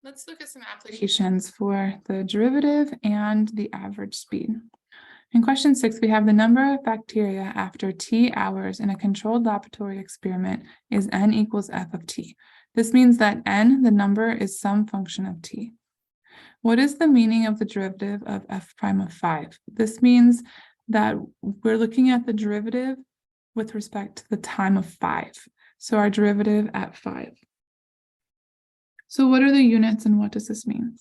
Let's look at some applications for the derivative and the average speed. In question 6, we have the number of bacteria after T hours in a controlled laboratory experiment is n equals f of t. This means that n, the number, is some function of t. What is the meaning of the derivative of f prime of 5? This means that we're looking at the derivative with respect to the time of 5. So our derivative at 5. So what are the units and what does this mean?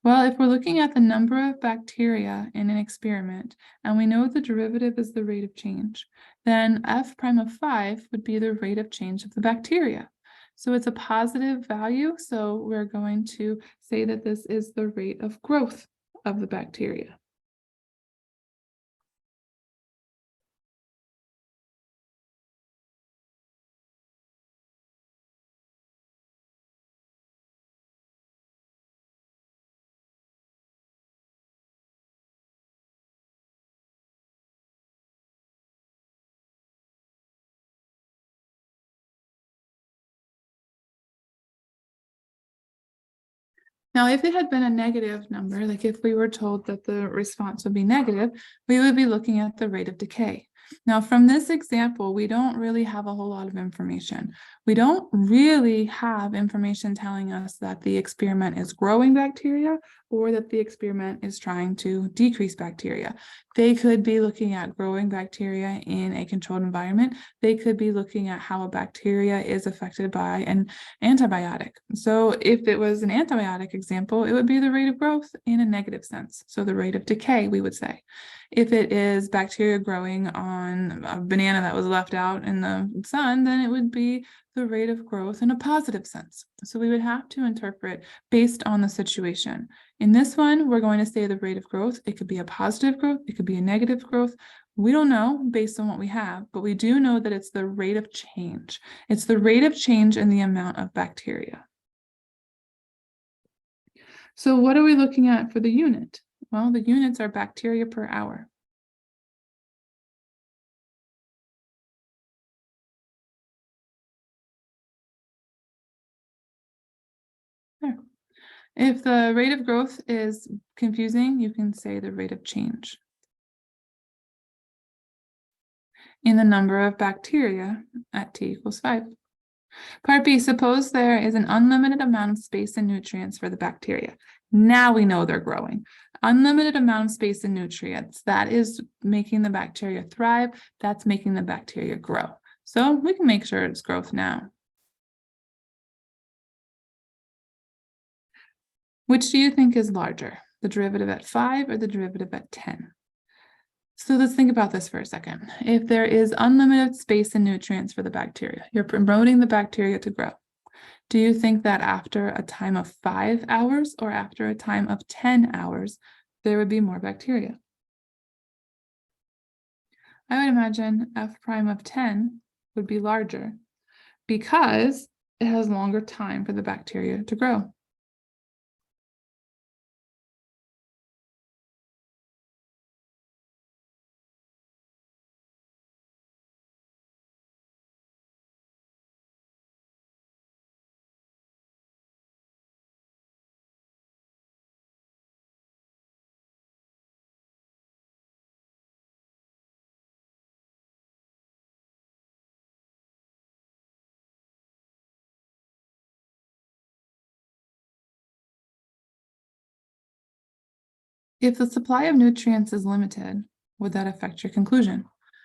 Well, if we're looking at the number of bacteria in an experiment, and we know the derivative is the rate of change, then f prime of 5 would be the rate of change of the bacteria. So it's a positive value, so we're going to say that this is the rate of growth of the bacteria. Now, if it had been a negative number, like if we were told that the response would be negative, we would be looking at the rate of decay. Now, from this example, we don't really have a whole lot of information. We don't really have information telling us that the experiment is growing bacteria or that the experiment is trying to decrease bacteria. They could be looking at growing bacteria in a controlled environment. They could be looking at how a bacteria is affected by an antibiotic. So if it was an antibiotic example, it would be the rate of growth in a negative sense. So the rate of decay, we would say. If it is bacteria growing on a banana that was left out in the sun, then it would be the rate of growth in a positive sense. So we would have to interpret based on the situation. In this one, we're going to say the rate of growth. It could be a positive growth. It could be a negative growth. We don't know based on what we have, but we do know that it's the rate of change. It's the rate of change in the amount of bacteria. So what are we looking at for the unit? Well, the units are bacteria per hour. There. If the rate of growth is confusing, you can say the rate of change in the number of bacteria at t equals 5. Part B, suppose there is an unlimited amount of space and nutrients for the bacteria. Now we know they're growing. Unlimited amount of space and nutrients, that is making the bacteria thrive. That's making the bacteria grow. So we can make sure it's growth now. Which do you think is larger, the derivative at 5 or the derivative at 10? So let's think about this for a second. If there is unlimited space and nutrients for the bacteria, you're promoting the bacteria to grow. Do you think that after a time of 5 hours or after a time of 10 hours, there would be more bacteria? I would imagine f prime of 10 would be larger because it has longer time for the bacteria to grow. If the supply of nutrients is limited, would that affect your conclusion?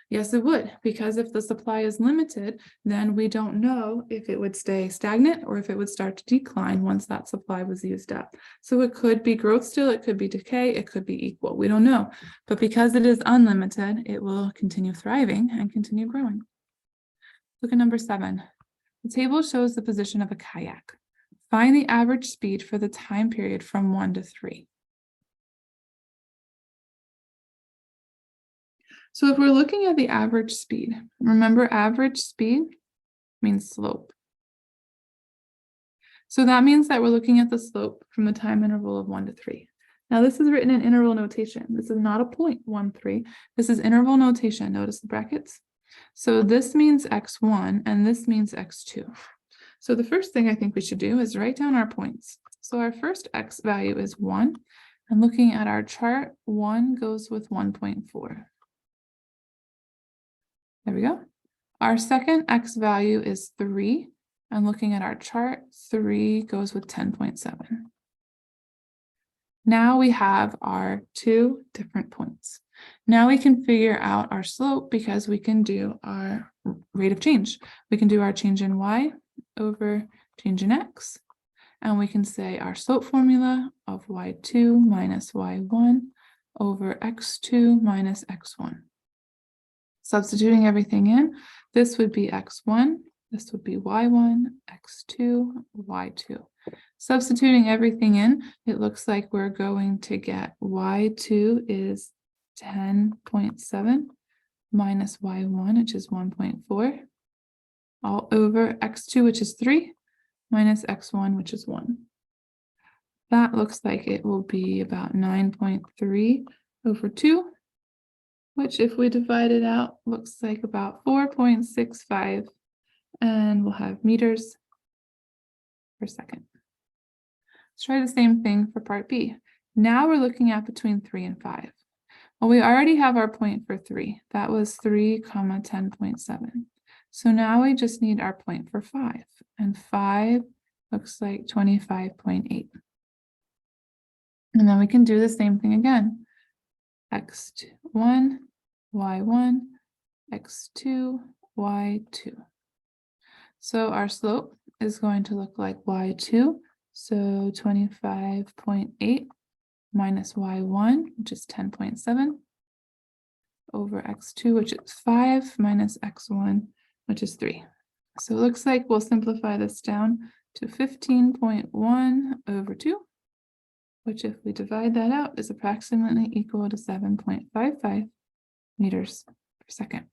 Yes, it would, because if the supply is limited, then we don't know if it would stay stagnant or if it would start to decline once that supply was used up. So it could be growth still, it could be decay, it could be equal. We don't know. But because it is unlimited, it will continue thriving and continue growing. Look at number 7. The table shows the position of a kayak. Find the average speed for the time period from 1 to 3. So if we're looking at the average speed, remember average speed means slope. So that means that we're looking at the slope from the time interval of 1 to 3. Now this is written in interval notation. This is not a point 1, 3. This is interval notation. Notice the brackets. So this means x1 and this means x2. So the first thing I think we should do is write down our points. So our first x value is 1. And looking at our chart, 1 goes with 1.4. There we go. Our second x value is 3. And looking at our chart, 3 goes with 10.7. Now we have our 2 different points. Now we can figure out our slope because we can do our rate of change. We can do our change in y over change in x. And we can say our slope formula of y2 minus y1 over x2 minus x1. Substituting everything in, this would be x1, this would be y1, x2, y2. Substituting everything in, it looks like we're going to get y2 is 10.7 minus y1, which is 1.4, all over x2, which is 3, minus x1, which is 1. That looks like it will be about 9.3 over 2, which if we divide it out, looks like about 4.65, and we'll have meters per second. Let's try the same thing for part B. Now we're looking at between 3 and 5. Well, we already have our point for 3. That was 3, 10.7. So now we just need our point for 5. And 5 looks like 25.8. And then we can do the same thing again. x1, y1, x2, y2. So our slope is going to look like y2. So 25.8 minus y1, which is 10.7, over x2, which is 5, minus x1, which is 3. So it looks like we'll simplify this down to 15.1 over 2, which if we divide that out is approximately equal to 7.55 meters per second.